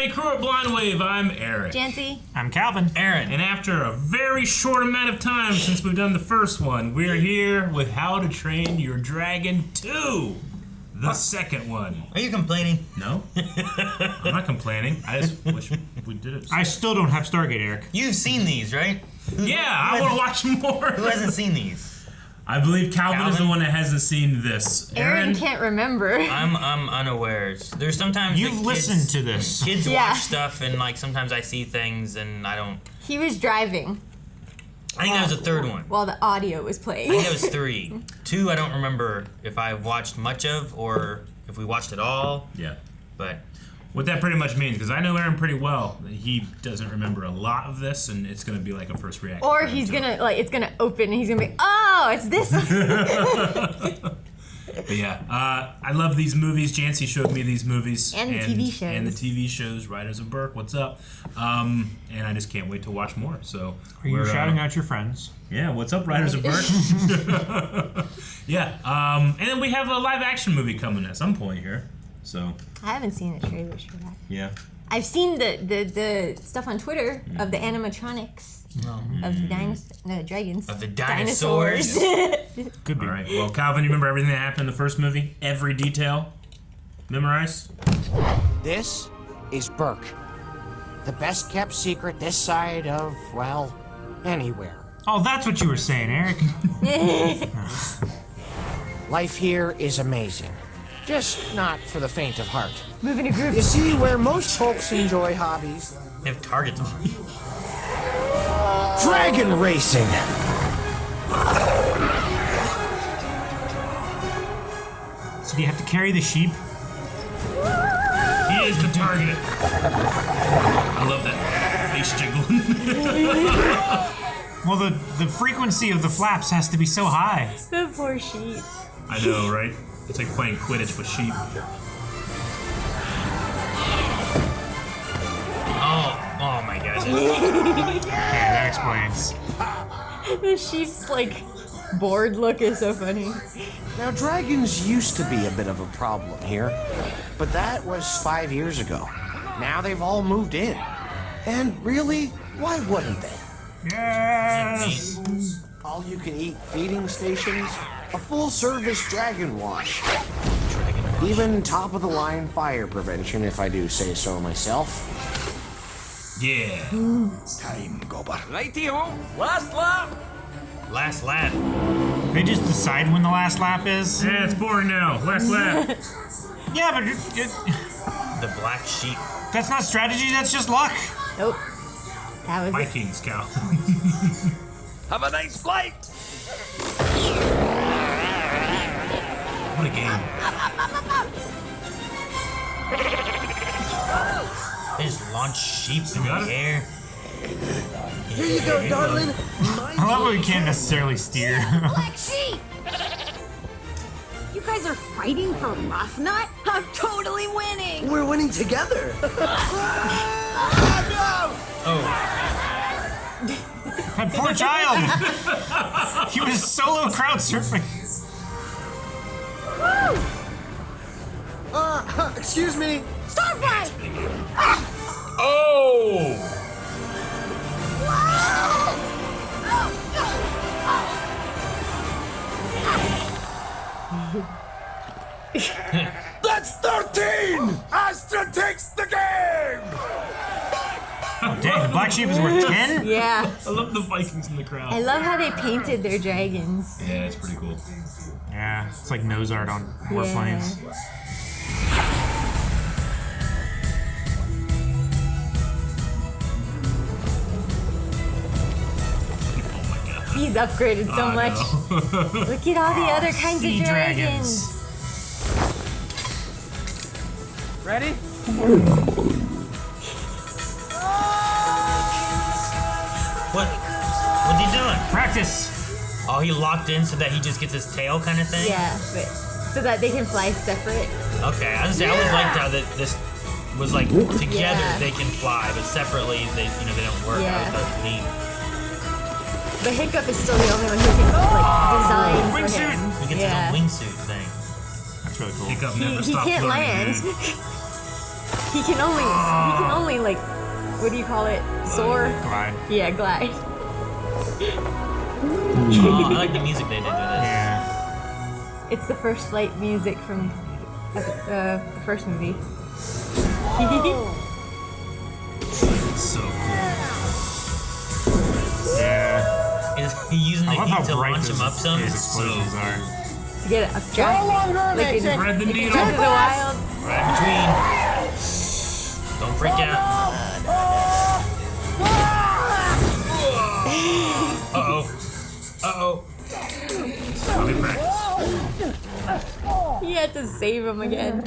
everybody, crew at Blind Wave. I'm Eric. Janci. I'm Calvin. Aaron. And after a very short amount of time since we've done the first one, we're here with How to Train Your Dragon 2. The second one. Are you complaining? No. I'm not complaining. I just wish we did it. I still don't have Stargate, Eric. You've seen these, right? Yeah, I want to watch more. Who hasn't seen these? I believe Calvin is the one that hasn't seen this. Aaron can't remember. I'm unawares. There's sometimes you've listened to this. Kids watch stuff, and like sometimes I see things, and I don't. He was driving. I think that was the third one. While the audio was playing. I think that was 3. 2, I don't remember if I watched much of or if we watched it all. Yeah. But what that pretty much means, because I know Aaron pretty well, he doesn't remember a lot of this, and it's going to be like a first reaction. Or he's going to, like, it's going to open, and he's going to be, oh, it's this one. But yeah, I love these movies. Janci showed me these movies. And the TV shows. And the TV shows, Riders of Burke, what's up? And I just can't wait to watch more. So are you shouting out your friends? Yeah, what's up, Riders of Burke? Yeah, and then we have a live action movie coming at some point here. So I haven't seen the trailers for that. Yeah. I've seen the stuff on Twitter of the animatronics. Of the dragons. Of the dinosaurs. Could be. All right. Well, Calvin, you remember everything that happened in the first movie? Every detail? Memorized? This is Burke. The best kept secret this side of, well, anywhere. Oh, that's what you were saying, Eric. Life here is amazing. Just not for the faint of heart. Moving a group. You see, where most folks enjoy hobbies... They have targets on me. Dragon racing! So do you have to carry the sheep? He is the target. I love that face jiggling. Well, the frequency of the flaps has to be so high. The poor sheep. I know, right? It's like playing Quidditch with sheep. Oh my gosh. Yeah, that explains. The sheep's, like, bored look is so funny. Now, dragons used to be a bit of a problem here, but that was 5 years ago. Now they've all moved in. And really, why wouldn't they? Yes! All-you-can-eat feeding stations, a full-service dragon wash. Even top-of-the-line fire prevention, if I do say so myself. Yeah. Time, Gober. Righty-ho, last lap. Last lap. They just decide when the last lap is? Yeah, it's boring now. Last lap. Yeah, but The black sheep. that's not strategy, that's just luck. Nope. That was Vikings, Cal. Have a nice flight. What a game. They just launch sheep in got the it? air. Here you go, darling. I love how we can't necessarily steer. Black sheep! You guys are fighting for Rough Nut? I'm totally winning! We're winning together. That poor child! He was solo crowd surfing. Excuse me. Starflight! Oh! That's 13! Astra takes the game! Oh, dang, the black sheep is worth 10? Yeah. I love the Vikings in the crowd. I love how they painted their dragons. Yeah, it's pretty cool. Yeah, it's like nose art on warplanes. He's upgraded so much. Look at all the other kinds of sea dragons. Ready? What's he doing? Practice! Oh, he locked in so that he just gets his tail kind of thing? Yeah, but so that they can fly separate. Okay, I was gonna say, I always liked how that this was like together Yeah. they can fly, but separately they they don't work. Yeah. I always thought it was neat. But Hiccup is still the only one who can like design for wingsuit. him. He gets his own wingsuit thing. That's really cool. Hiccup never He stopped can't learning, land. man. He can only like, what do you call it? Soar? Glide. Yeah, glide. Oh, I like the music they did with this. Yeah. It's the first flight music from the first movie. So cool. Yeah. Is he using the I love heat how to bright launch him up some? his It's so explosions are. To get it updraft. Like in Thread the needle. Into the Wild. right between. Don't freak out. Uh-oh. Uh-oh. I'll be back. He had to save him again.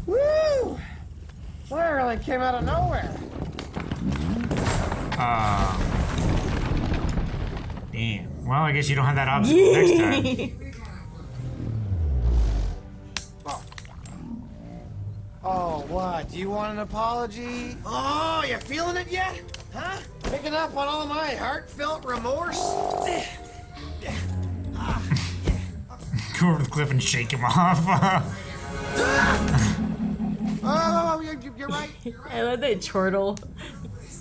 Woo! That really came out of nowhere. Damn. Well, I guess you don't have that obstacle next time. Oh, what? Do you want an apology? Oh, you feeling it yet? Huh? Picking up on all my heartfelt remorse? Go over the cliff and shake him off. Oh, you're right. I love that chortle.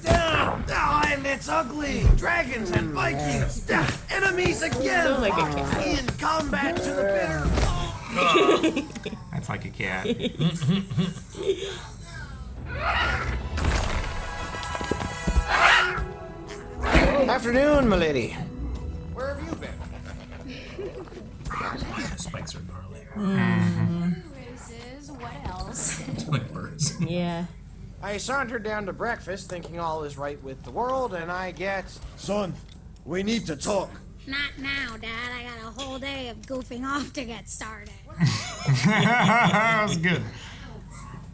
Oh, and it's ugly. Dragons and Vikings. Enemies again. So like a cat. In combat to the bitter. That's like a cat. Afternoon, milady. Where have you been? Spikes are gnarly. Roses, what else? Like birds. Yeah. I sauntered down to breakfast thinking all is right with the world, and I get... Son, we need to talk. Not now, Dad. I got a whole day of goofing off to get started. That was good.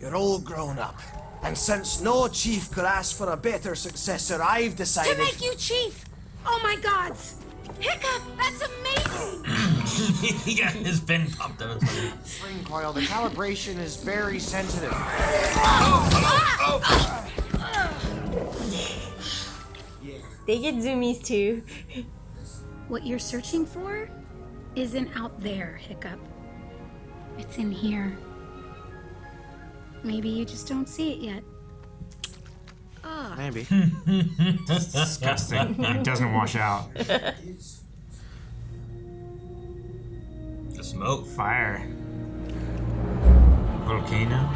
You're all grown up. And since no chief could ask for a better successor, I've decided... To make you chief! Oh my gods! Hiccup! That's amazing! He got his pin pumped up. Spring coil, the calibration is very sensitive. They get zoomies too. What you're searching for isn't out there, Hiccup. It's in here. Maybe you just don't see it yet. Maybe. That's disgusting. It doesn't wash out. The smoke. Fire. Volcano.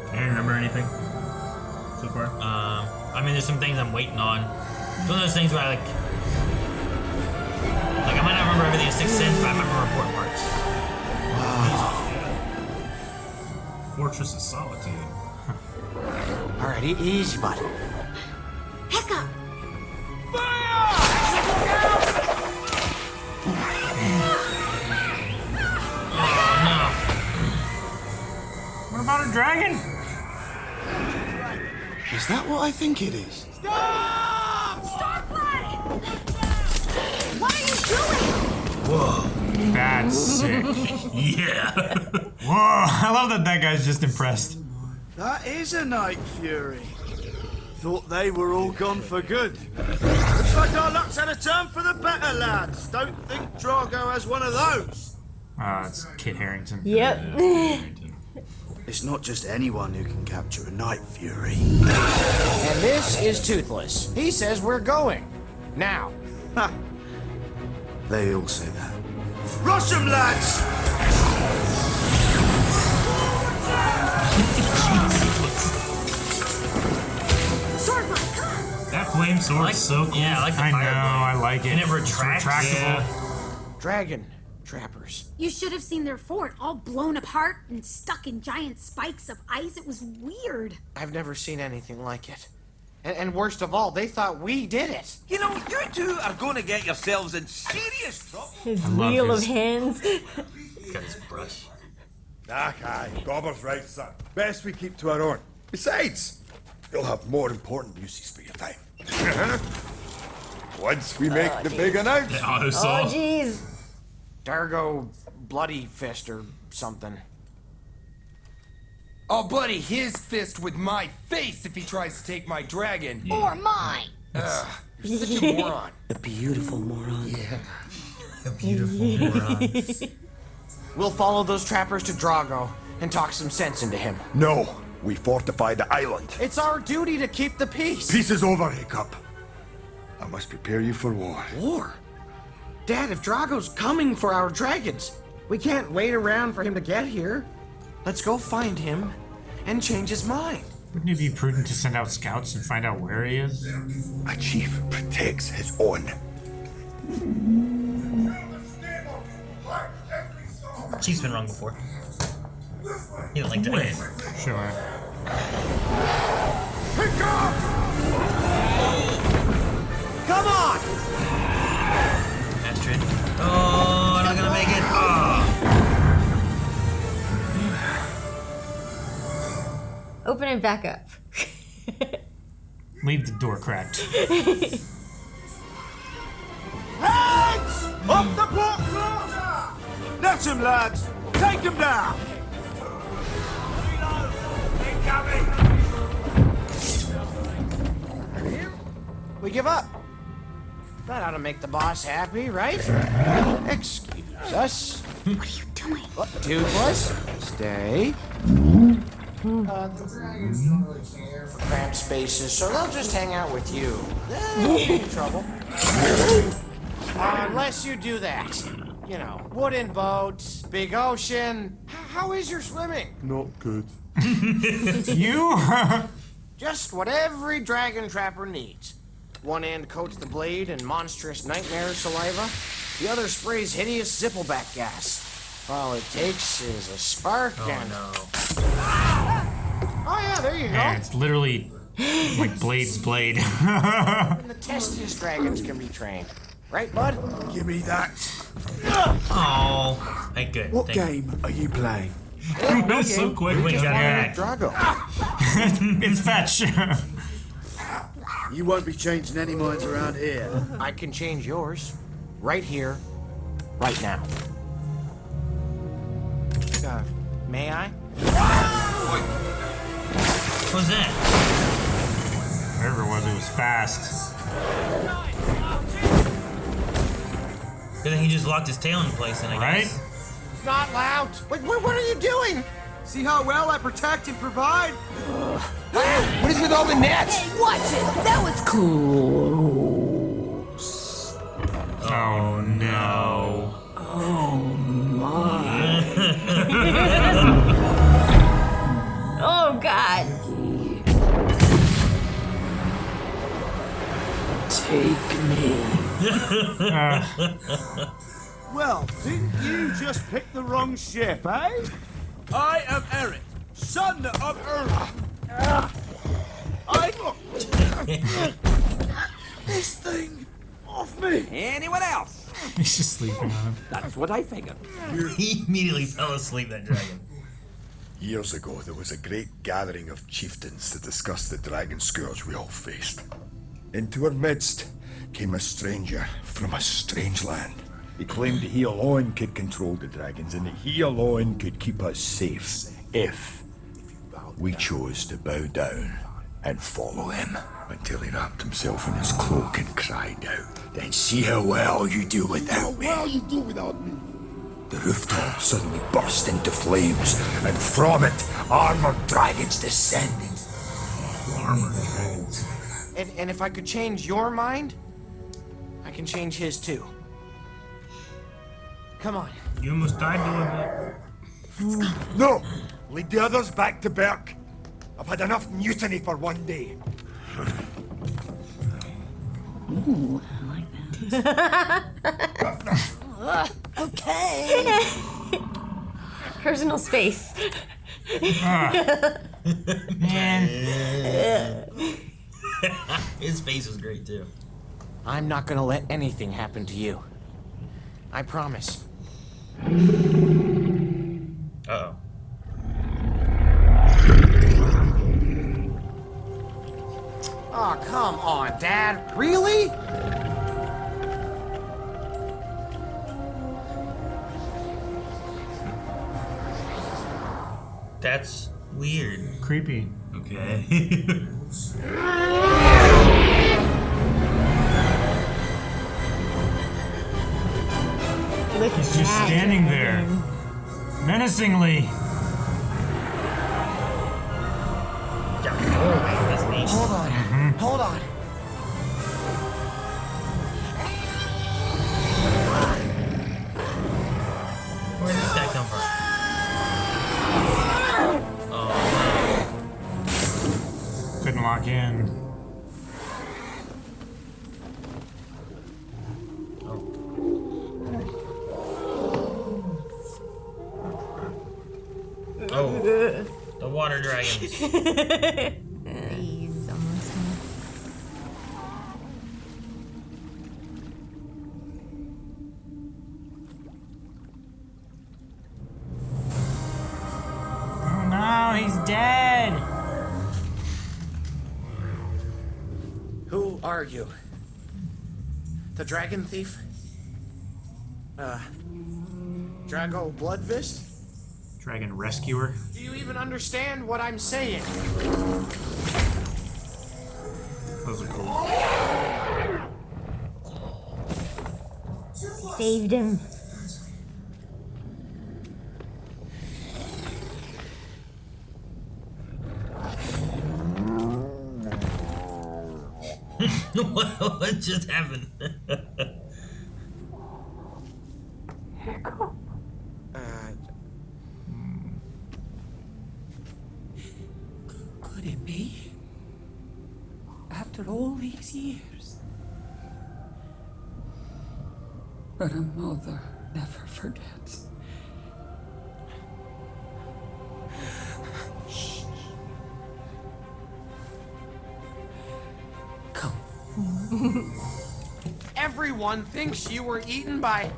Can you remember anything so far? I mean, there's some things I'm waiting on. It's one of those things where I like I might not remember everything in Sixth Sense, but I remember important parts. Fortress of Solitude. All right, easy, bud. Hiccup! What about a dragon? Is that what I think it is? Starflight! What are you doing? Whoa. That's sick. Yeah. Whoa, I love that guy's just impressed. That is a Night Fury. Thought they were all gone for good. Looks like our luck's had a turn for the better, lads. Don't think Drago has one of those. It's Kit Harington. Yep. It's not just anyone who can capture a Night Fury. And this is Toothless. He says we're going. Now. Ha! They all say that. Rush 'em, lads! Starflight, come on! That flame sword is so cool. Yeah, I like the I know, fire. I like it. And it It's retracts. retractable. Dragon trappers. You should have seen their fort, all blown apart and stuck in giant spikes of ice. It was weird. I've never seen anything like it. And worst of all, they thought we did it. You know, you two are going to get yourselves in serious trouble. His love wheel his- of hands. Got his brush. Aye, Gobber's right, son. Best we keep to our own. Besides, you'll have more important uses for your time. Once we make the big announcement. The auto Oh, saw. jeez. Dargo Bloody Fist or something. I'll bloody his fist with my face if he tries to take my dragon. Or mine. You're such a moron. A beautiful moron. Yeah. A beautiful moron. We'll follow those trappers to Drago and talk some sense into him. No, we fortify the island. It's our duty to keep the peace. Peace is over, Hiccup. I must prepare you for war. War? Dad, if Drago's coming for our dragons, we can't wait around for him to get here. Let's go find him and change his mind. Wouldn't it be prudent to send out scouts and find out where he is? A chief protects his own. Chief's been wrong before. He don't like dragons. Sure. Come on! Astrid. Oh, I'm not gonna make it. Oh. Open it back up. Leave the door cracked. Heads! Off the port quarter! That's him, lads! Take him down! We give up. That ought to make the boss happy, right? Excuse us. What are you doing? What, Toothless? Stay. The dragons don't really care for cramped spaces, so they'll just hang out with you. They won't be in trouble. Unless you do that. You know, wooden boats, big ocean. How is your swimming? Not good. You? Just what every dragon trapper needs. One end coats the blade in monstrous nightmare saliva. The other sprays hideous zippleback gas. All it takes is a spark and... no. Oh yeah, there you go. Yeah, it's literally like Blade's blade. And the testiest dragons can be trained. Right, bud? Give me that. Oh, hey, good. What Thank you. game are you playing? That's so quick. We Just got wanted it. Drago. It's fetch. You won't be changing any minds around here. I can change yours. Right here. Right now. May I? What was that? Whatever it was fast. Good thing he just locked his tail in place, and I guess. It's not loud. Wait, what are you doing? See how well I protect and provide? What is with all the nets? Hey, watch it! That was close. Oh no. Oh my. Oh God. Take me. Well, didn't you just pick the wrong ship, eh? I am Eric, son of Erla. This thing off me. Anyone else? He's just sleeping on him. That's what I figured. He immediately fell asleep, that dragon. Years ago, there was a great gathering of chieftains to discuss the dragon scourge we all faced. Into our midst came a stranger from a strange land. He claimed that he alone could control the dragons and that he alone could keep us safe if we chose to bow down and follow him. Until he wrapped himself in his cloak and cried out, "Then see how well you do without me." The rooftop suddenly burst into flames, and from it, armored dragons descended. And if I could change your mind, I can change his too. Come on. You almost died doing that. No! Lead the others back to Berk. I've had enough mutiny for one day. Ooh, I like that. Okay. Personal space. Man. His face was great, too. I'm not gonna let anything happen to you. I promise. Uh-oh. Oh, come on, Dad. Really? That's weird. Creepy. Okay. Look He's at just that standing there. dragon. Menacingly. Got 4-way. That's neat. Hold on. Hold on. Where did this guy come from? Oh, Couldn't lock in. oh. The water dragons. He's almost done. Oh no, he's dead. Who are you? The dragon thief? Drago Bloodfist? Dragon rescuer. Do you even understand what I'm saying? Those are cool. Saved him. What just happened? Hiccup. Could it be? After all these years. But a mother never forgets. Shh. Come. Everyone thinks you were eaten by...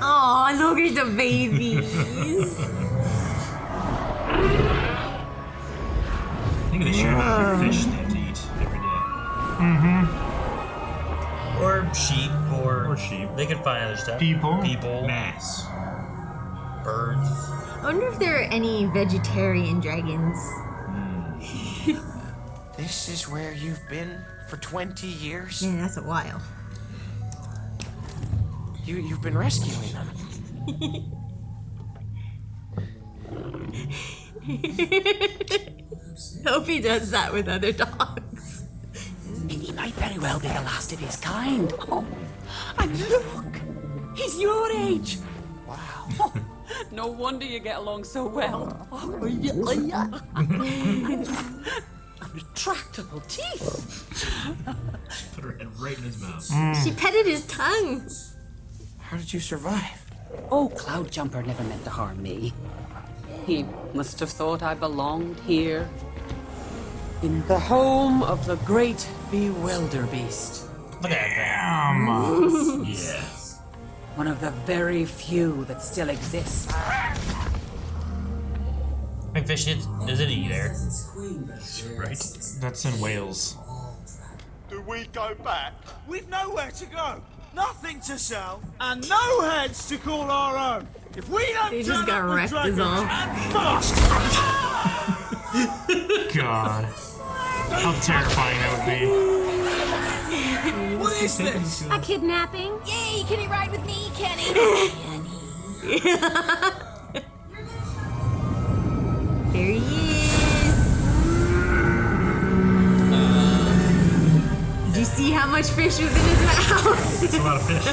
Oh, look at the babies. I think they should have fish they have to eat every day. Or sheep, Or sheep. they could find other stuff. People. Mass. Birds. I wonder if there are any vegetarian dragons. This is where you've been for 20 years? Man, that's a while. You've been rescuing them. Hope he does that with other dogs. He might very well be the last of his kind. Oh, and look! He's your age! Wow. No wonder you get along so well. Retractable teeth! Put her head right in his mouth. She petted his tongue. How did you survive? Oh, Cloud Jumper never meant to harm me. He must have thought I belonged here. In the home of the great Bewilderbeast. Look at that Yeah. One of the very few that still exist. thing. Fish isn't he there? Right? That's in Wales. Do we go back? We've nowhere to go, nothing to sell, and no heads to call our own. If we don't They just turn got up with wrecked dragons is all. and fast. God. How terrifying that would be. What is this? A kidnapping? Yay, can he ride with me, Kenny? There he is. Did you see how much fish was in his mouth? That's a lot of fish.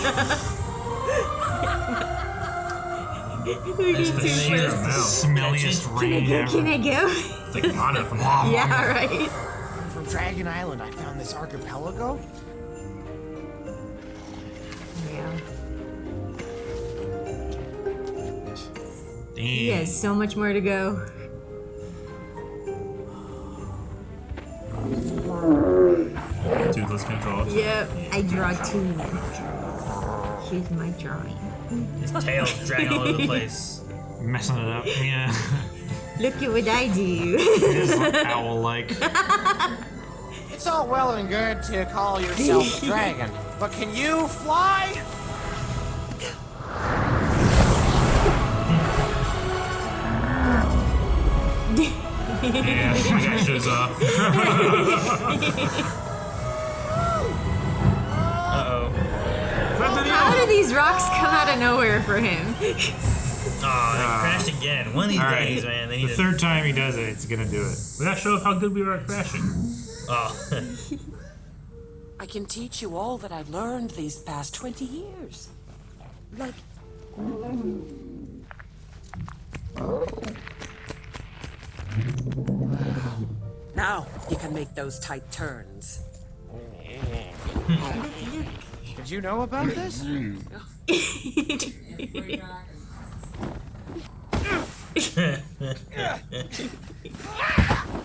Look at Just the sheer Toothless. amount. Smelliest rain Can ever. I go? It's like Mana from Mom. Yeah, right. From Dragon Island, I found this archipelago. Yeah. Damn. He has so much more to go. Toothless control. Yep, I draw two. Here's my drawing. His tail's dragging all over the place. Messing it up. Yeah. Look at what I do. It is owl-like. It's all well and good to call yourself a dragon, but can you fly? Yeah, my guy shows off. Uh-oh. How do these rocks come out of nowhere for him? Oh, they crashed again. One of these days, man. They need The third time he does it, it's gonna do it. We gotta show off how good we are at crashing. Oh. I can teach you all that I've learned these past 20 years. Like... Now, you can make those tight turns. Did you know about this?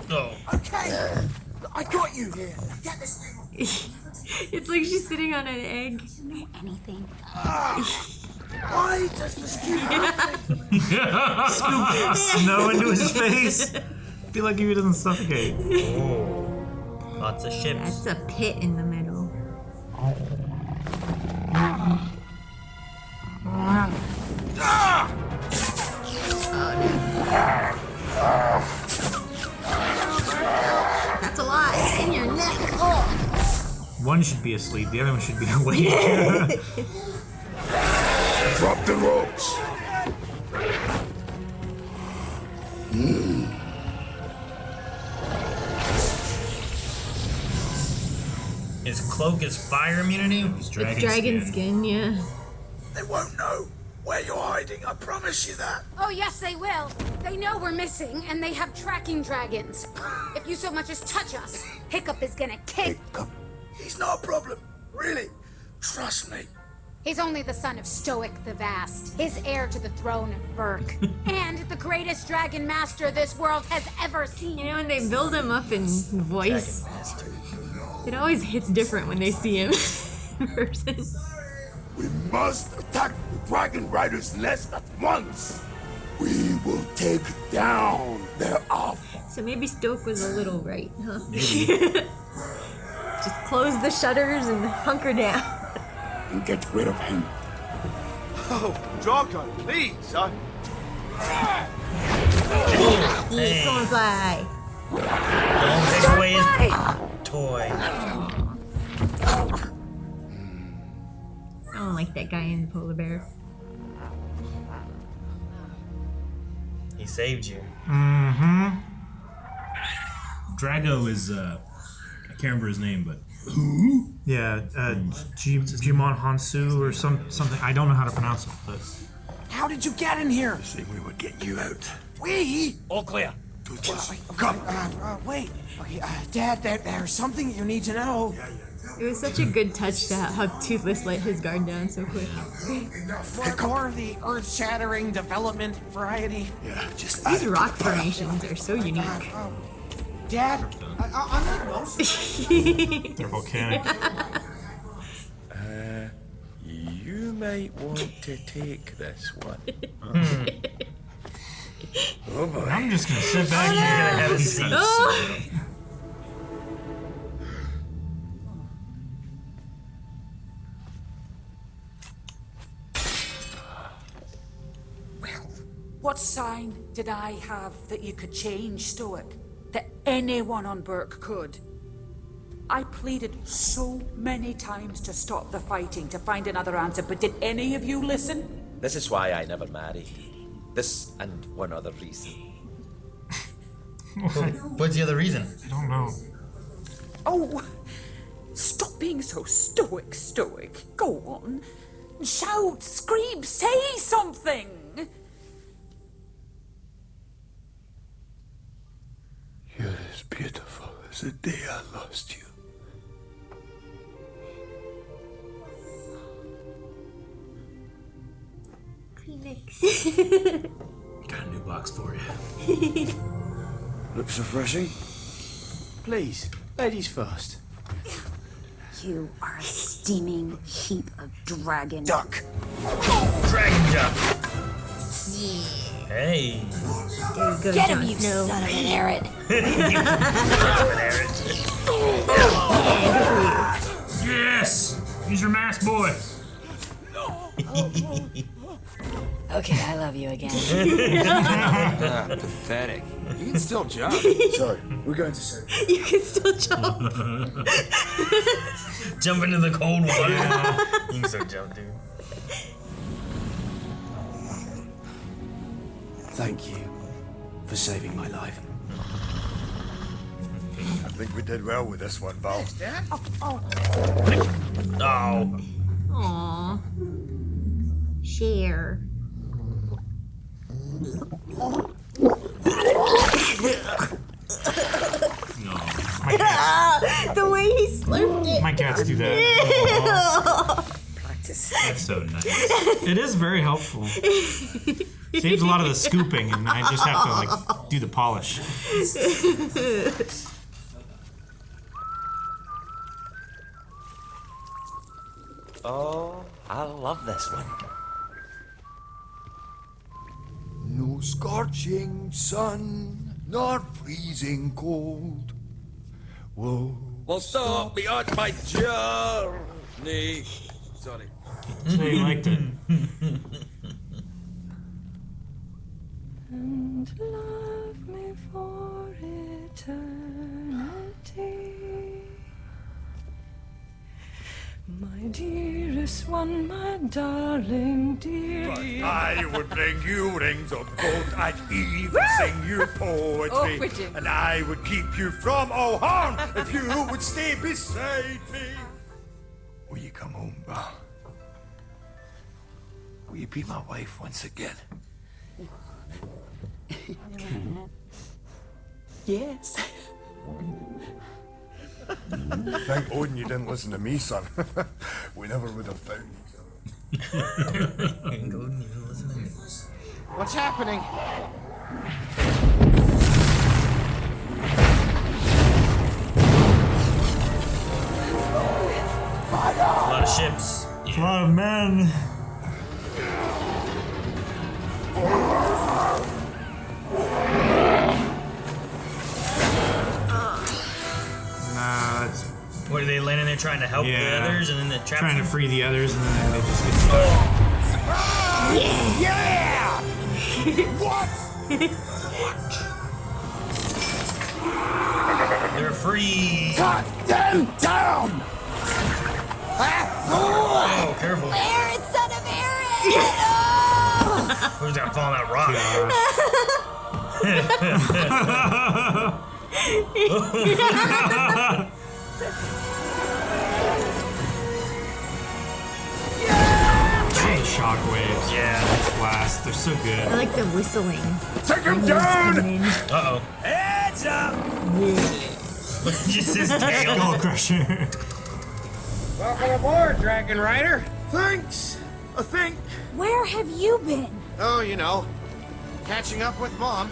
Oh. Okay, I got you here. Get this thing. It's like she's sitting on an egg. Anything. Why does this keep happening? Scoop snow into his face. Feel like he doesn't suffocate. Oh. Lots of ships. That's a pit in the middle. That's a lot. It's in your neck. Oh. One should be asleep, the other one should be awake. Drop the ropes. His cloak is fire immunity? It's Dragon skin, yeah. They won't know where you're hiding, I promise you that. Oh, yes, they will. They know we're missing, and they have tracking dragons. If you so much as touch us, Hiccup is gonna kick. Hiccup. He's not a problem. Really. Trust me. He's only the son of Stoic the Vast, his heir to the throne of Burke, and the greatest dragon master this world has ever seen. You know, when they build him up in voice, it always hits different when they see him in person. We must attack the Dragon Riders' nest at once. We will take down their alpha. So maybe Stoke was a little right, huh? Just close the shutters and hunker down. And get rid of him. Oh, Drago, please. He's gonna fly. Don't take away his toy. I don't like that guy in the polar bear. He saved you. Mm-hmm. Drago is, I can't remember his name, but... Who? Yeah, Jimon Hansu or something. I don't know how to pronounce it, but... How did you get in here? Say we would get you out. We? All clear. Toothless, Come. Wait. Okay, Dad, there's something you need to know. It was such a good touch to have Toothless let his guard down so quick. More of the earth-shattering development variety. Yeah, just These rock formations are so unique. Dad, I'm like most. They're volcanic. You might want to take this one. Oh boy. I'm just gonna sit back You're here. gonna have a seat. Oh! What sign did I have that you could change, Stoic? That anyone on Burke could? I pleaded so many times to stop the fighting, to find another answer, but did any of you listen? This is why I never marry. This and one other reason. What's the other reason? I don't know. Oh, stop being so stoic. Go on. Shout, scream, say something. You're as beautiful as the day I lost you. Kleenex. Got a new box for you. Looks refreshing. Please, ladies first. You are a steaming heap of dragon. Duck. Dragon duck. Hey. There you go, Get Jon him, you Snow. son of an Arid. Yes! He's your masked boy. Okay, I love you again. Pathetic. You can still jump. Sorry, we're going to say. You can still jump. Jump into the cold water. You can still jump, dude. Thank you for saving my life. I think we did well with this one, Val. Oh. Aww. Share. The way he slurped it. My cats do that. Practice. That's so nice. It is very helpful. Saves a lot of the scooping, and I just have to like do the polish. Oh, I love this one. No scorching sun, nor freezing cold. Whoa. Well, stop me on my journey. Sorry. So you liked it. And love me for eternity. My dearest one, my darling dear. But I would bring you rings of gold. I'd even sing you poetry. And I would keep you from all harm if you would stay beside me. Will you come home, Val? Will you be my wife once again? Yes. Thank Odin you didn't listen to me, son. We never would have found each other. What's happening? A lot of ships. A lot of men. Nah, that's. What are they landing there trying to help the others and then the trap? Trying to free the others and then they just get stuck. Yeah! What? They're free. Cut them down! Oh, careful. Aaron, son of Aaron! Who's that falling that rock? Shockwaves. Yeah. Blast. They're so good. I like the whistling. Take him down! Uh-oh. Heads up! Just his tail. Skull Crusher. Welcome aboard, Dragon Rider. Thanks, I think. Where have you been? Oh, you know, catching up with Mom.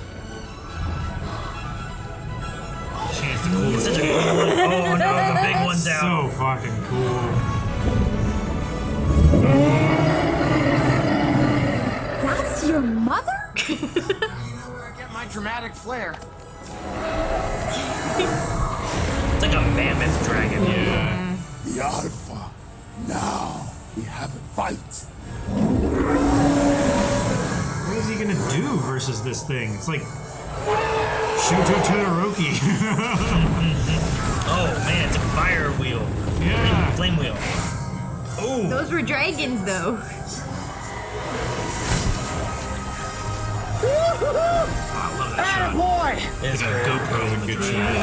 Chance to cool. Such a cool one. Oh no, the big one's out. So fucking cool. That's your mother? Get my dramatic flair. It's like a mammoth dragon. Yeah. The Alpha. Now we have a fight. What is he gonna do versus this thing? It's like Shoto Todoroki. Oh man, it's a fire wheel. Yeah. Flame wheel. Oh. Those were dragons, though. I love that shot. Boy! It's Got a GoPro in good shot.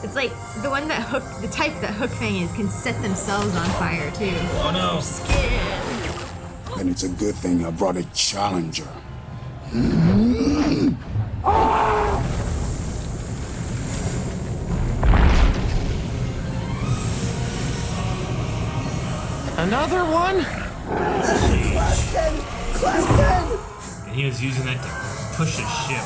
It's like the one that Hook, the type that Hook Fang is, can set themselves on fire too. Oh no. Then it's a good thing I brought a challenger. Another one? And he was using that to push his ship.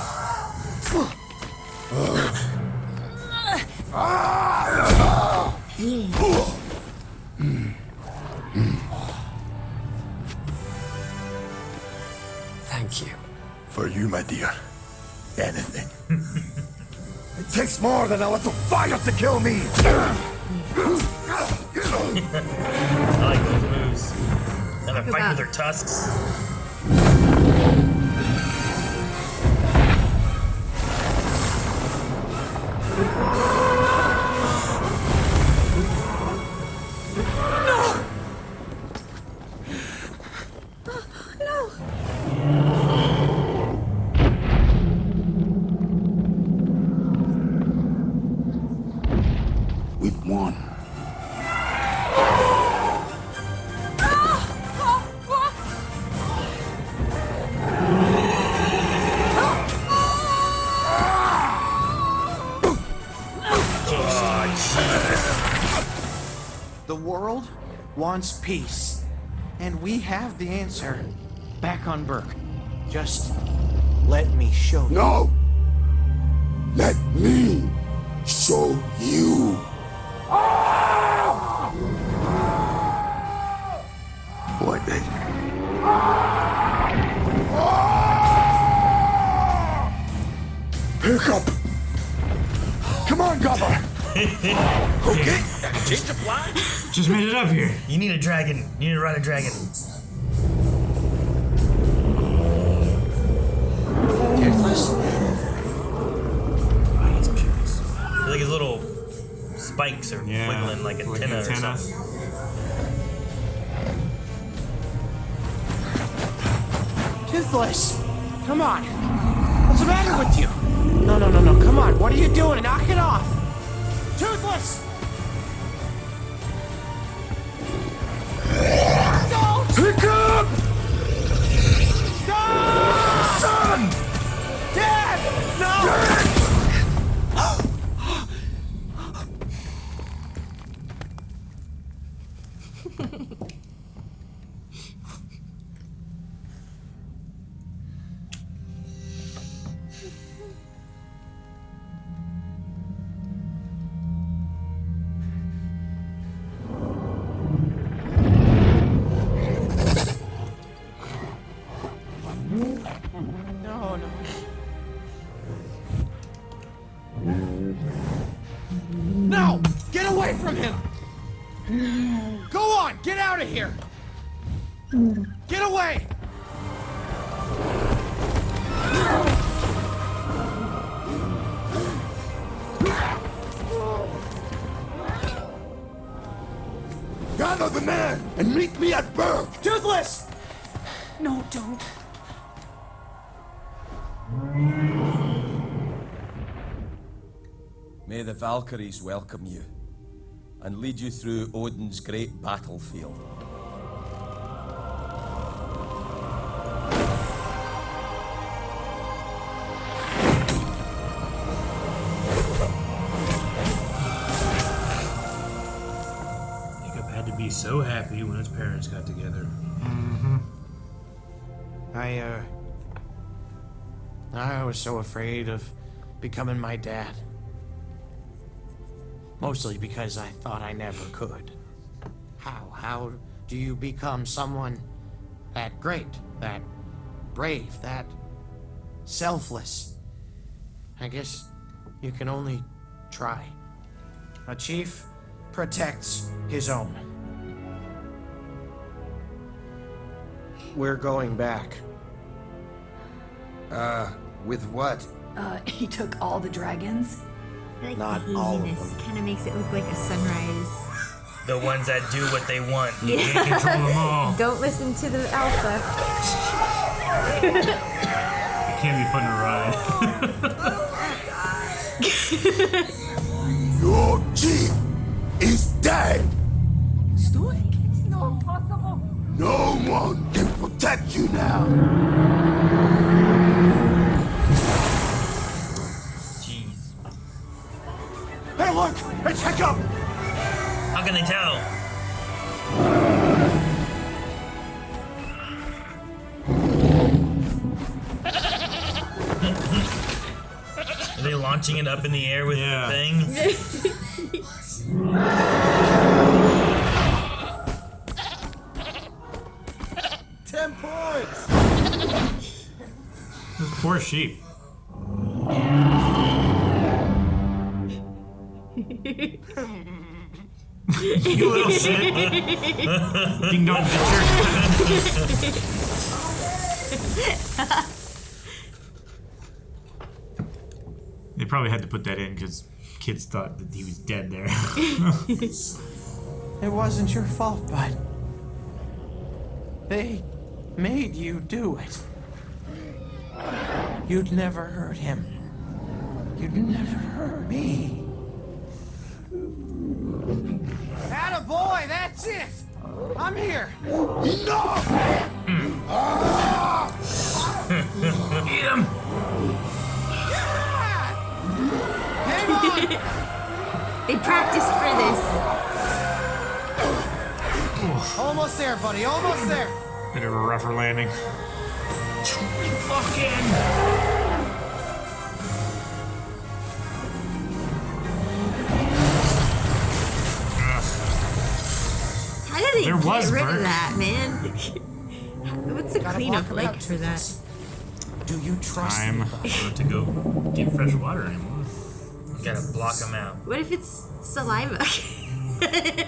Thank you. For you, my dear. Anything. It takes more than a little fire to kill me. I like those moves. And they're fighting with their tusks. We've won. The world wants peace, and we have the answer back on Burke. Just let me show you. No! Let me show you. What then? Hiccup! Come on, Gobber! Okay, change of plan. Just made it up here. You need a dragon. You need to ride a dragon. Toothless? I feel like his little spikes are wiggling like antenna or something. Toothless! Come on! What's the matter with you? No, come on. What are you doing? Knock it off! Toothless! Don't! Hiccup! Stop! Son! Dad! No! No! Get away from him! Go on! Get out of here! Get away! Gather the man and meet me at Burke! Toothless! No, don't. May the Valkyries welcome you and lead you through Odin's great battlefield. Hiccup had to be so happy when his parents got together. I was so afraid of becoming my dad. Mostly because I thought I never could. How do you become someone that great, that brave, that selfless? I guess you can only try. A chief protects his own. We're going back. With what? He took all the dragons? I like Not the all of haziness. them. Kind of makes it look like a sunrise. The ones that do what they want. You can't control them all. Don't listen to the alpha. It can't be fun to ride. Your chief is dead! Stoic? It's not possible. No one can protect you now! Jeez. Hey, look! It's Hiccup! How can they tell? Are they launching it up in the air with the thing? 10 points! Those poor sheep. You little shit. Ding dong ditcher. They probably had to put that in because kids thought that he was dead there. It wasn't your fault, bud. They made you do it. You'd never hurt him. You'd never hurt me. Attaboy, that's it! I'm here! No! Eat him! Hang on! They practiced for this. Almost there, buddy, almost there! Bit of a rougher landing. Fucking! How do they There get was rid of Burke. that, man? What's the Gotta cleanup block 'em like out, for that? Toothless. Do you trust Time. me, bud? To go get fresh water anymore. You gotta block them out. What if it's saliva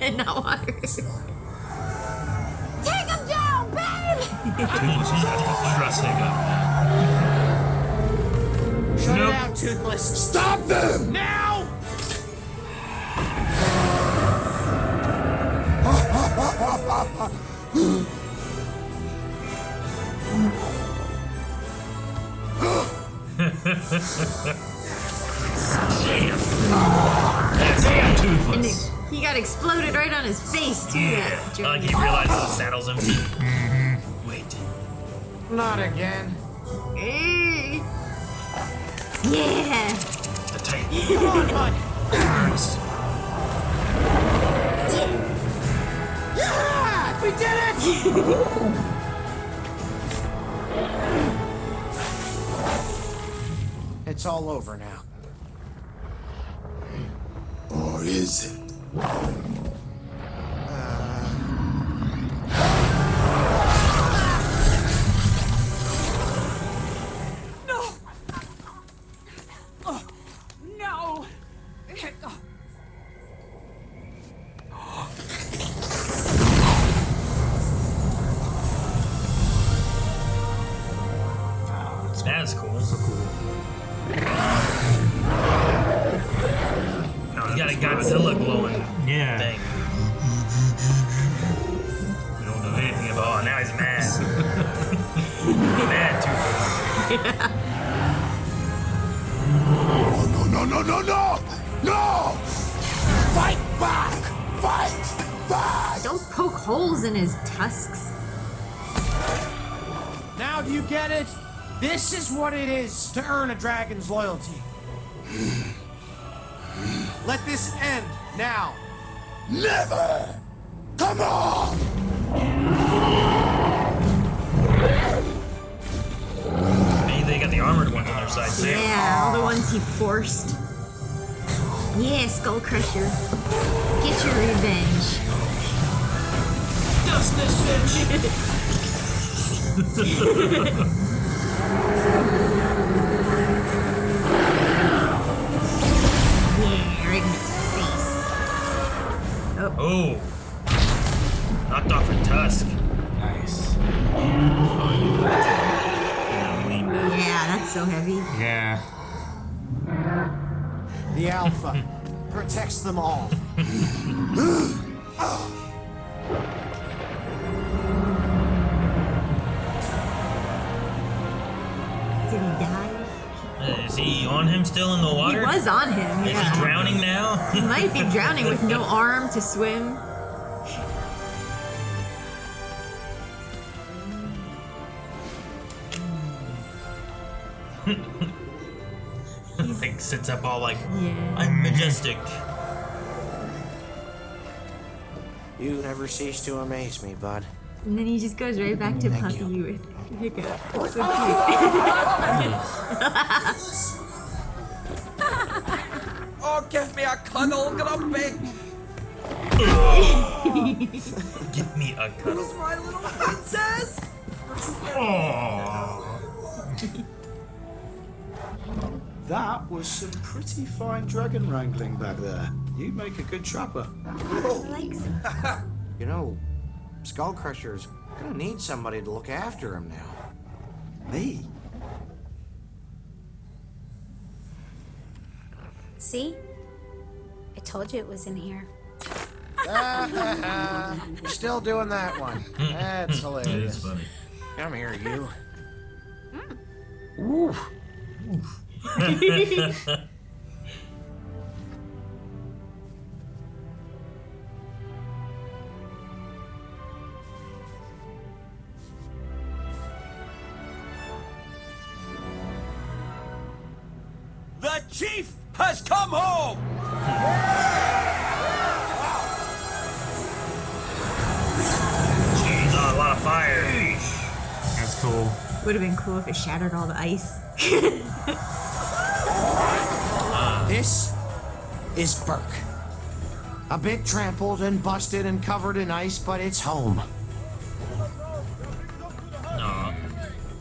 and not water? Take him down, babe! Trust Hiccup. Shut Nope. it out, Toothless! Stop them! Now! That's him, And Toothless. he got exploded right on his face, too. Yeah, that Like dragon. he realized the saddle's empty. Wait. Not again. Eh. Yeah. The tight Come on, bud! burns. Yeah! We did it! It's all over now. Or is it? No! Oh, no! That's cool. So cool. He's got a Godzilla glowing Yeah. thing. We don't know anything about. Oh, now he's mad. Mad Toothless. Oh, no, no, no, no, no! No! Fight back! Fight back! Don't poke holes in his tusks. Now do you get it? This is what it is to earn a dragon's loyalty. Let this end now. Never! Come on! Maybe they got the armored ones on their side too. Yeah, all the ones he forced. Yeah, Skull Crusher. Get your revenge. Dust this bitch! Yeah, right in his face. Oh. Knocked off her tusk. Nice. Yeah, that's so heavy. Yeah. The Alpha protects them all. Did he die? Is he on him still in the He water? was on him, Is he yeah. drowning now? He might be drowning with no arm to swim. Like sits up all like, Yeah. I'm majestic. You never cease to amaze me, bud. And then he just goes right back to Thank puppy you. with Hiccup. It's so Oh, give me a cuddle, Grumpy! Give me a cuddle. Who's my little princess? That was some pretty fine dragon wrangling back there. You'd make a good trapper. I like so. You know, Skull Crusher's gonna need somebody to look after him now. Me? See? I told you it was in here. You're still doing that one. That's hilarious. It is funny. Come here, you. Ooh. The chief has come home! Jeez, a lot of fire. That's cool. Would have been cool if it shattered all the ice. This is Burke. A bit trampled and busted and covered in ice, but it's home.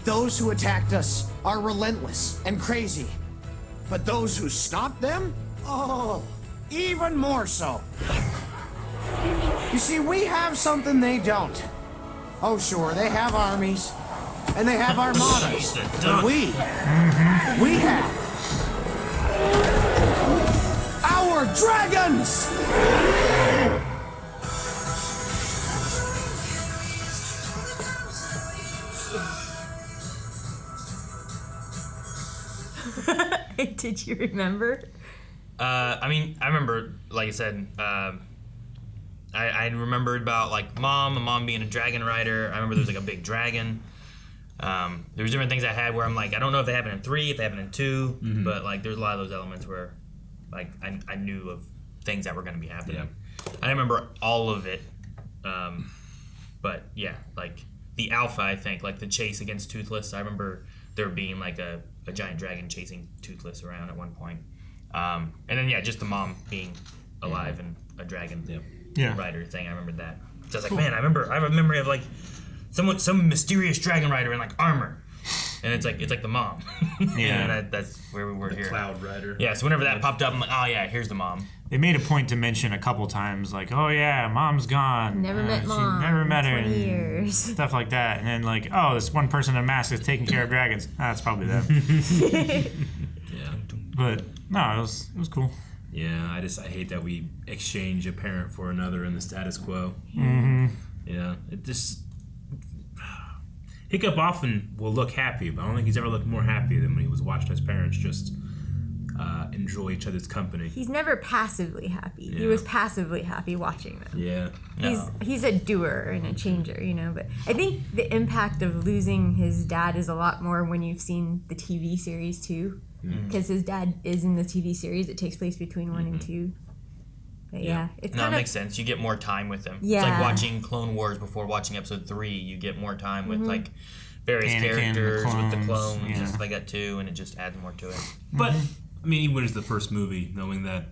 Those who attacked us are relentless and crazy. But those who stopped them? Oh, even more so. You see, we have something they don't. Oh, sure, they have armies, and they have armadas. But we have our dragons! Did you remember? I mean, I remember, like I said, I remembered about like mom being a dragon rider. I remember there was like a big dragon. There was different things I had where I'm like, I don't know if they happen in 3, if they happen in 2, but like there's a lot of those elements where like I knew of things that were going to be happening. Yeah. I remember all of it, but yeah, like the alpha, I think, like the chase against Toothless. I remember there being like a giant dragon chasing Toothless around at one point. And then yeah, just the mom being alive and a dragon rider thing. I remember that. So I was like, man, I have a memory of like some mysterious dragon rider in like armor, and it's like the mom. Yeah, that's where we were here. Cloud rider. Yeah, so whenever that popped up, I'm like, oh yeah, here's the mom. They made a point to mention a couple times, like, oh yeah, mom's gone. Never met mom. Never met her. 20 years. Stuff like that. And then like, oh, this one person in a mask is taking care of dragons. That's probably them. Yeah. But no, it was cool. Yeah, I hate that we exchange a parent for another in the status quo. Mm-hmm. Yeah, it just... Hiccup often will look happy, but I don't think he's ever looked more happy than when he was watching his parents just enjoy each other's company. He's never passively happy. Yeah. He was passively happy watching them. Yeah. He's a doer and a changer, you know. But I think the impact of losing his dad is a lot more when you've seen the TV series too, because his dad is in the TV series. It takes place between 1 and 2. But yeah, it's no, kind it of makes sense. You get more time with him. Yeah. It's like watching Clone Wars before watching episode 3. You get more time with like various Anakin, characters with the clones, clones and stuff like that too, and it just adds more to it. But I mean, even as the first movie, knowing that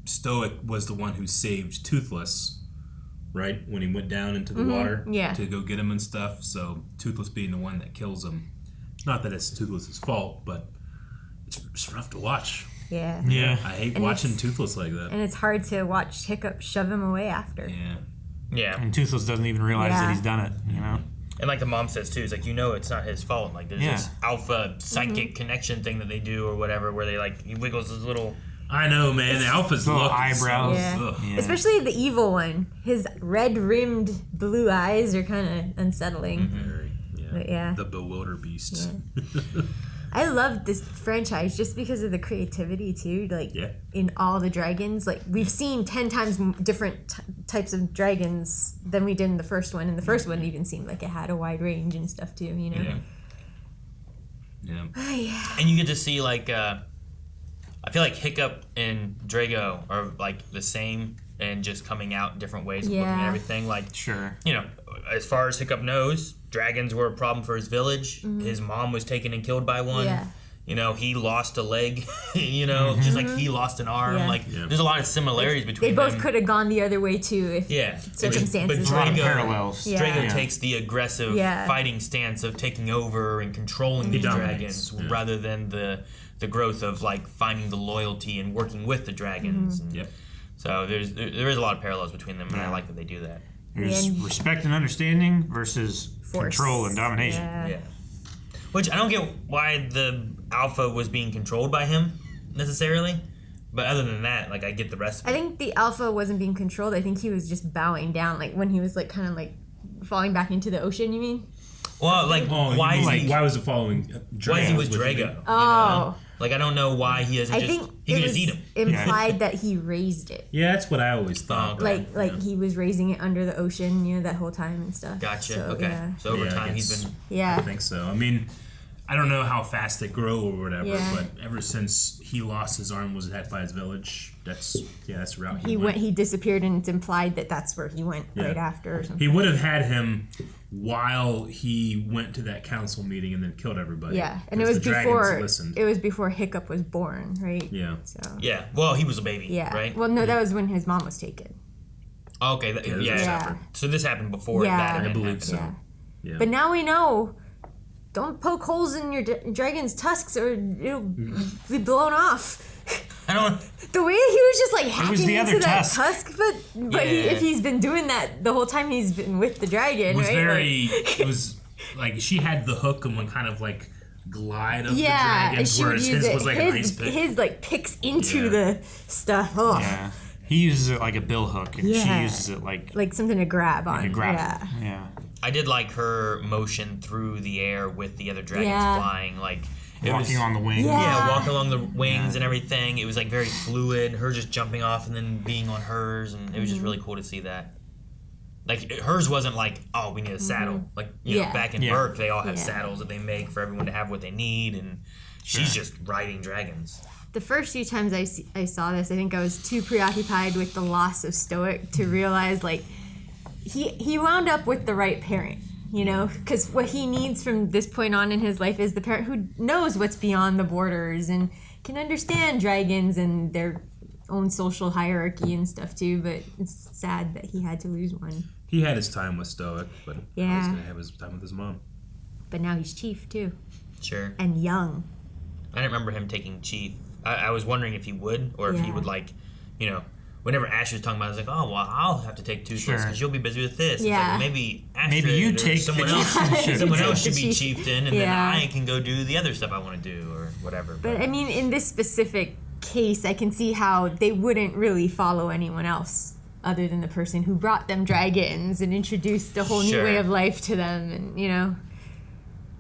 Stoic was the one who saved Toothless, right, when he went down into the water to go get him and stuff. So Toothless being the one that kills him, not that it's Toothless's fault, but it's rough to watch. Yeah. I hate watching Toothless like that. And it's hard to watch Hiccup shove him away after. Yeah. And Toothless doesn't even realize that he's done it, you know? And like the mom says too, it's like, you know, it's not his fault. Like there's this alpha psychic connection thing that they do or whatever, where they like, he wiggles his little... I know, man. The alpha's little look eyebrows. Yeah. Especially the evil one. His red-rimmed blue eyes are kind of unsettling. But yeah. The bewilder beast. Yeah. I love this franchise just because of the creativity too. Like in all the dragons, like we've seen 10 times different types of dragons than we did in the first one. And the first one even seemed like it had a wide range and stuff too. You know. Yeah. And you get to see like, I feel like Hiccup and Drago are like the same and just coming out in different ways of looking at everything. Like, you know, as far as Hiccup knows, dragons were a problem for his village. His mom was taken and killed by one. You know, he lost a leg. You know, just like he lost an arm. Like, there's a lot of similarities between them. They both could have gone the other way too if circumstances. But Drago, parallels. Drago takes the aggressive fighting stance of taking over and controlling these dragons rather than the the growth of like finding the loyalty and working with the dragons. Mm-hmm. And so there is a lot of parallels between them, and I like that they do that. There's respect and understanding versus force. Control and domination. Yeah. Which I don't get why the Alpha was being controlled by him necessarily. But other than that, like I get the rest of it. I think the Alpha wasn't being controlled. I think he was just bowing down, like when he was like kind of like falling back into the ocean. You mean? Well, like why was it following? Why he was Drago? Oh, you know? Like I don't know why he doesn't. He can just eat him. Implied that he raised it. Yeah, that's what I always thought. Like he was raising it under the ocean, you know, that whole time and stuff. Gotcha. So, Okay. Yeah. So over time he's been. Yeah. I think so. I mean, I don't know how fast they grow or whatever, Yeah. but ever since he lost his arm, was attacked by his village. That's the route He went. He disappeared, and it's implied that that's where he went Yeah. right after or something. He would have had him while he went to that council meeting and then killed everybody. Yeah, and it was before Hiccup was born, right? Yeah. So. Yeah. Well, he was a baby. Yeah. Right. Well, no, that was when his mom was taken. Okay. Yeah. So this happened before that. I believe happened. so. Yeah. But now we know. Don't poke holes in your dragon's tusks, or it'll be blown off. I don't. The way he was just like hacking the into other that tusk. but if he's been doing that the whole time he's been with the dragon, It was right? it was like she had the hook and would kind of like glide up the Yeah, and dragons, she would whereas use his it. was like an ice pick. His like picks into the stuff. Oh. Yeah. He uses it like a bill hook, and she uses it like something to grab on. a grab. Yeah. I did like her motion through the air with the other dragons flying, like walking on the wings. Yeah, walking along the wings and everything. It was like very fluid. Her just jumping off and then being on hers, and it was just really cool to see that. Like hers wasn't like, oh, we need a saddle. Like you know, back in Burke, they all have saddles that they make for everyone to have what they need, and she's just riding dragons. The first few times I saw this, I think I was too preoccupied with the loss of Stoic to realize like he wound up with the right parent, you know, because what he needs from this point on in his life is the parent who knows what's beyond the borders and can understand dragons and their own social hierarchy and stuff too. But it's sad that he had to lose one. He had his time with Stoic, but he's gonna have his time with his mom. But now he's chief too. Sure. And young. I didn't remember him taking chief. I was wondering if he would, or if he would like, you know, whenever Ash was talking about it, I was like, oh, well, I'll have to take Toothless because you'll be busy with this. Yeah. It's like, maybe Ash you or take someone the else. Someone else should be chief. chieftain, and then I can go do the other stuff I want to do or whatever. But I mean, in this specific case, I can see how they wouldn't really follow anyone else other than the person who brought them dragons and introduced a whole new way of life to them, and you know.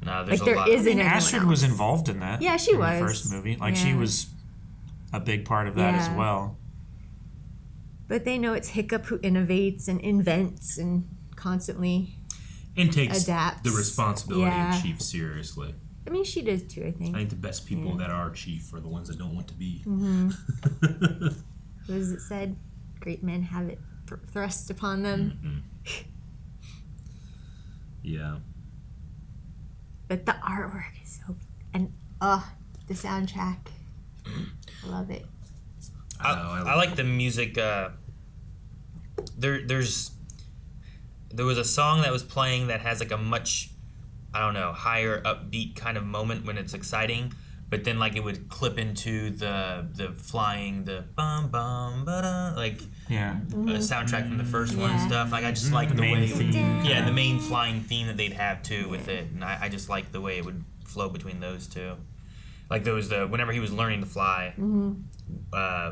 No, there's like there isn't anyone Astrid else. was involved in that. Yeah, she in was. the first movie. Like she was a big part of that as well. But they know it's Hiccup who innovates and invents and constantly and takes adapts. the responsibility of chief seriously. I mean, she does too, I think. I think the best people that are chief are the ones that don't want to be. Mm-hmm. What is it said? Great men have it thrust upon them. Mm-hmm. Yeah. But the artwork is so... And, the soundtrack. I love it. I like the music. There was a song that was playing that has like a much, I don't know, higher upbeat kind of moment when it's exciting, but then like it would clip into the flying, the bum bum ba-da, like soundtrack from the first one and stuff. Like I just like the way the main flying theme that they'd have too with it, and I just like the way it would flow between those two. Like there was whenever he was learning to fly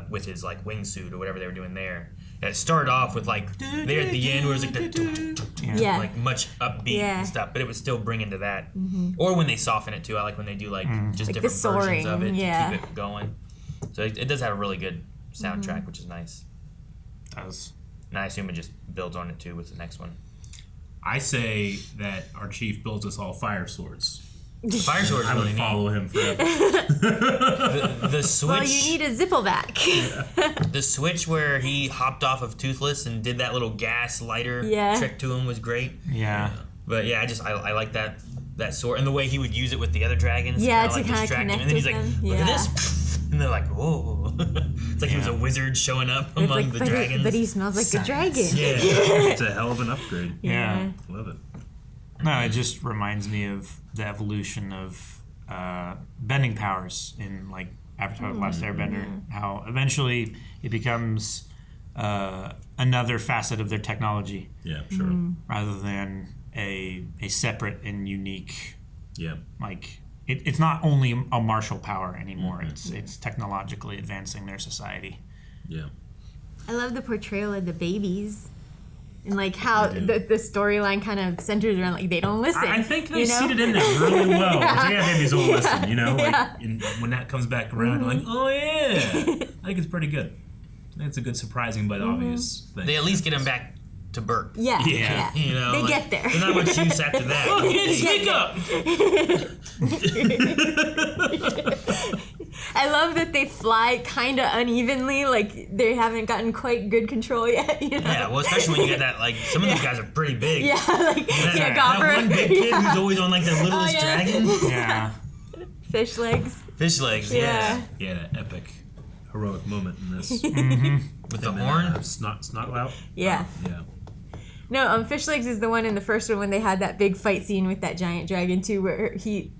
with his like wingsuit or whatever they were doing there. And it started off with like there at the end where it was like like much upbeat and stuff, but it would still bring into that. Or when they soften it too, I like when they do like just like different versions of it to keep it going. So it does have a really good soundtrack, which is nice. It does. And I assume it just builds on it too with the next one. I say that our chief builds us all fire swords. Fire swords I would really follow him forever. The switch. Well, you need a zippleback. The switch where he hopped off of Toothless and did that little gas lighter trick to him was great. Yeah. But yeah, I like that sword and the way he would use it with the other dragons. Yeah, to kind of distract connect him. And then he's like, with them. look at this. And they're like, whoa. It's like he was a wizard showing up It's among like, the dragons. But he smells like a dragon. Yeah, it's a hell of an upgrade. Yeah. Love it. No, it just reminds me of the evolution of bending powers in like Avatar: The Last Airbender. How eventually it becomes another facet of their technology. Yeah, sure. Rather than a separate and unique. Yeah. Like it's not only a martial power anymore. It's technologically advancing their society. Yeah. I love the portrayal of the babies. And like how the storyline kind of centers around like they don't listen. I think they seated in there really well. Babies don't listen, you know? Yeah. Like, and when that comes back around, you're like, oh yeah. I think it's pretty good. I think it's a good surprising but obvious thing. They at least get him back to Burke. Yeah. You know, They get there. There's not much use after that. Oh, it's Hiccup! I love that they fly kind of unevenly, like they haven't gotten quite good control yet. You know? Yeah, well, especially when you get that, like, some of those guys are pretty big. Yeah, like that one big kid who's always on, like, the littlest dragon. Yeah. Fish legs. Fish legs, yeah. Yeah, that epic, heroic moment in this. With the horn? Snot-lout? Yeah. Yeah. No, Fish Legs is the one in the first one when they had that big fight scene with that giant dragon too, where he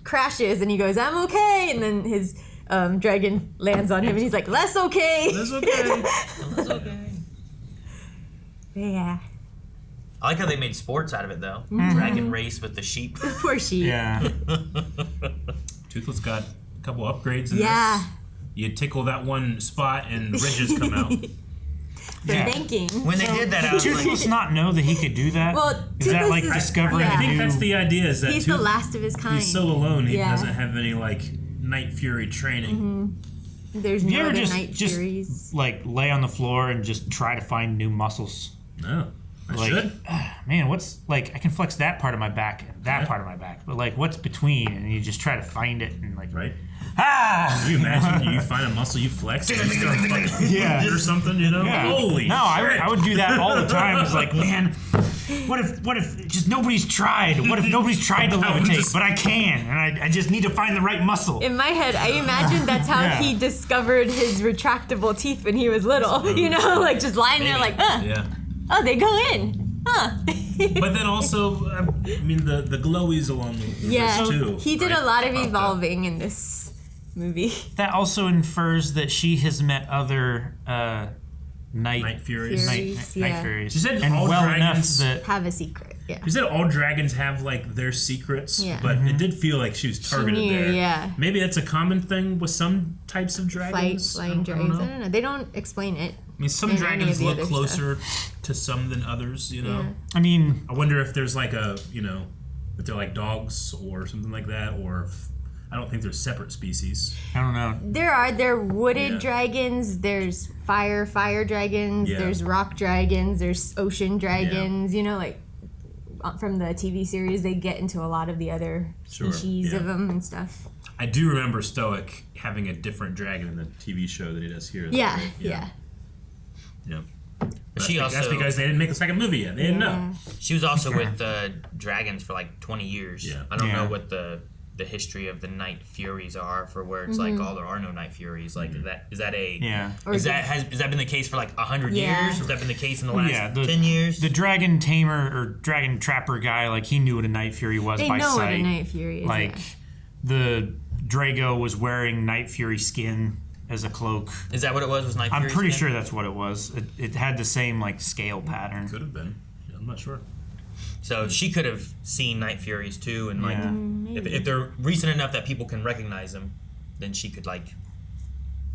crashes and he goes, "I'm okay," and then his dragon lands on him and he's like, "Less okay." Less okay. That's okay. Yeah. I like how they made sports out of it, though. Dragon race with the sheep. Poor sheep. Yeah. Toothless got a couple upgrades in Yeah. this. You tickle that one spot and ridges come out. For thinking. When they did that, I was Toothless like, not know that he could do that? Well, is that Toothless like is- discovering yeah. I think new... that's the idea. Is that He's the last of his kind. He's so alone. He Yeah. doesn't have any like Night Fury training. There's You no ever other just Night Furies. like lay on the floor and just try to find new muscles? No, I Like, should. man, what's like? I can flex that part of my back and that part of my back, but like, what's between? And you just try to find it and like, Right. ah! Can you imagine you find a muscle you flex and you start fucking Yeah. or something? You know? Yeah. Holy no, shit. I would do that all the time. It's like, man, what if just nobody's tried? What if nobody's tried to levitate, but I can, and I just need to find the right muscle. In my head, I imagine that's how Yeah. he discovered his retractable teeth when he was little. You know, like just lying there like, Yeah. oh, they go in. Huh. But then also, I mean, the glowies along the Yeah, wrist too. he did right? a lot of evolving in this movie. That also infers that she has met other night Furies. Furies, Night yeah. Furies. She said and all well dragons enough that Have a secret, yeah. She said all dragons have like their secrets, Yeah. but it did feel like she was targeted knew, there. yeah. Maybe that's a common thing with some types of dragons. Flying dragons. I don't know. They don't explain it. I mean, some in any dragons of the look other closer to some than others, you know? Yeah. I mean, I wonder if there's like a, you know, if they're like dogs or something like that, or if, I don't think they're separate species. I don't know. There are wooded Yeah. dragons, there's fire dragons, Yeah. there's rock dragons, there's ocean dragons, you know, like from the TV series they get into a lot of the other Sure, species yeah. of them and stuff. I do remember Stoic having a different dragon in the TV show that he does here. though, Yeah, right? yeah. Yeah. But she That's also because they didn't make a second movie yet. They didn't know. She was also with dragons for like 20 years. Yeah. I don't Yeah. know what the history of the Night Furies are for where it's like, oh, there are no Night Furies. Like, is that a Yeah. Has that been the case for like 100 Yeah. years? Has that been the case in the last Yeah, 10 years? The dragon tamer or dragon trapper guy, like he knew what a Night Fury was They by know sight. what a Night Fury is. Like yeah. the Drago was wearing Night Fury skin as a cloak. Is that what it was? Was Night I'm Fury pretty skin? sure that's what it was. It had the same like scale pattern. Could have been. Yeah, I'm not sure. So she could have seen Night Furies too, and like Yeah. if they're recent enough that people can recognize them, then she could like,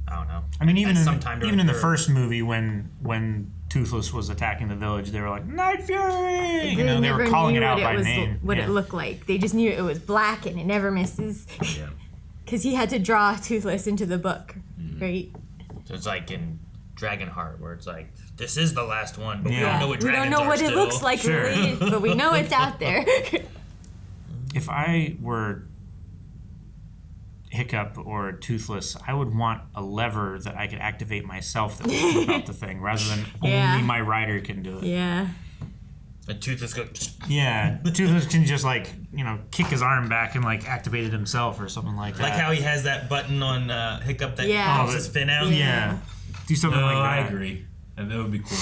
I don't know. I mean, even sometime during in the her- first movie when Toothless was attacking the village, they were like Night Fury. You know, They they were never calling knew it out what by was, name. what Yeah. it looked like. They just knew it was black and it never misses. Yeah. Because he had to draw Toothless into the book, right? So it's like in Dragonheart, where it's like, this is the last one, but we Yeah. don't know what We dragons don't know are what still. it looks like, Sure. really, but we know it's out there. If I were Hiccup or Toothless, I would want a lever that I could activate myself that would flip out the thing, rather than Yeah. only my rider can do it. Yeah. And Toothless goes, Yeah, Toothless can just like, you know, kick his arm back and like activate it himself or something like that. like how he has that button on Hiccup that Yeah. pops his fin out. Yeah. Do something No, like that. I agree. And that would be cool.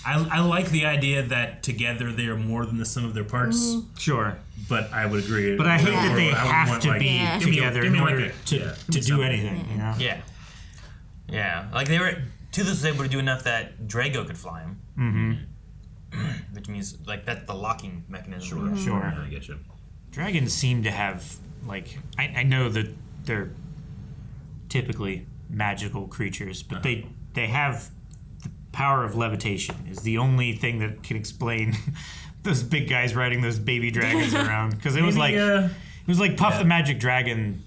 I like the idea that together they are more than the sum of their parts. Sure. But I would agree. But I hate that they have to be together in order to do anything. You know? Yeah. Yeah. Like Toothless was able to do enough that Drago could fly him. Mm-hmm. Which means like that's the locking mechanism. Sure. I get you. Dragons seem to have like I know that they're typically magical creatures, but they have the power of levitation is the only thing that can explain those big guys riding those baby dragons around, because it was like Puff the Magic Dragon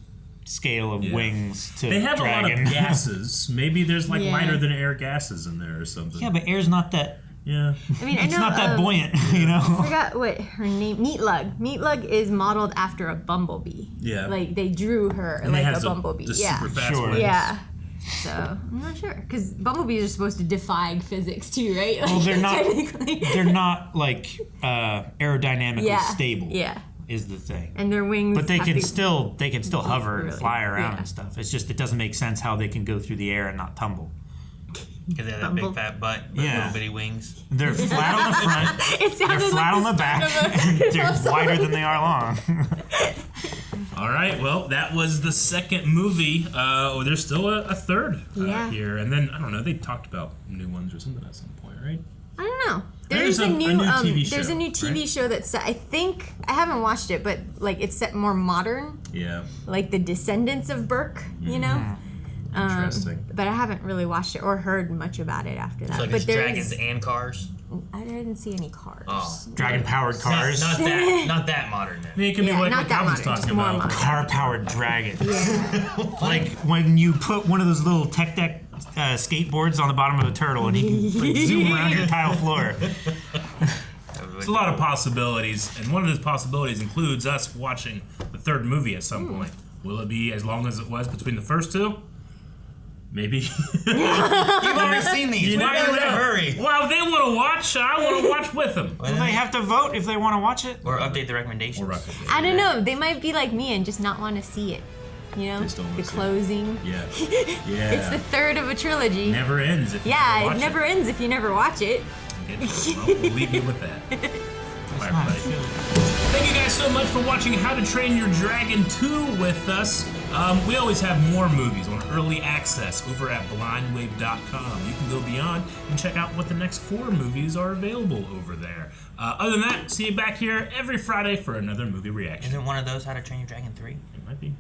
scale of wings to they have dragon. a lot of gases. Maybe there's like lighter than air gases in there or something. Yeah, but air's not that. Yeah, I mean, it's not that buoyant, you know. I forgot what her name. Meatlug. Meatlug is modeled after a bumblebee. Yeah, like they drew her and like a bumblebee. Super fast wings. Yeah. So I'm not sure, because bumblebees are supposed to defy physics too, right? Like, well, they're not. They're not like aerodynamically stable. Yeah. Is the thing. And their wings. But they can still hover and fly around yeah. and stuff. It's just it doesn't make sense how they can go through the air and not tumble. Because they have that big fat butt, little bitty wings. They're flat on the front. They're flat on the back. And they're wider than they are long. All right, well, that was the second movie. There's still a third here, and then I don't know. They talked about new ones or something at some point, right? I don't know. There's a new TV show. There's a new TV show that's set. I think I haven't watched it, but like it's set more modern. Yeah. Like the descendants of Burke, you know. Interesting. But I haven't really watched it or heard much about it after that. So like but there's dragons and cars. I didn't see any cars. Oh, dragon-powered cars. Not that modern. Then. I mean, it could be like what Calvin's talking about. Car-powered dragon. Yeah. Like when you put one of those little tech deck skateboards on the bottom of a turtle and he can like, zoom around your tile floor. There's a lot of possibilities, and one of those possibilities includes us watching the third movie at some point. Will it be as long as it was between the first two? Maybe. You've already seen these. Why are you in a hurry? Well, they want to watch. I want to watch with them. Well, they have to vote if they want to watch it. Or update the recommendations. I don't know. They might be like me and just not want to see it. You know, the closing. Yeah. It's the third of a trilogy. Never ends. If you never watch it never ends if you never watch it. Well, we'll leave you with that. All right, thank you guys so much for watching How to Train Your Dragon 2 with us. We always have more movies on early access over at blindwave.com. You can go beyond and check out what the next 4 movies are available over there. Other than that, see you back here every Friday for another movie reaction. Isn't one of those How to Train Your Dragon 3? It might be.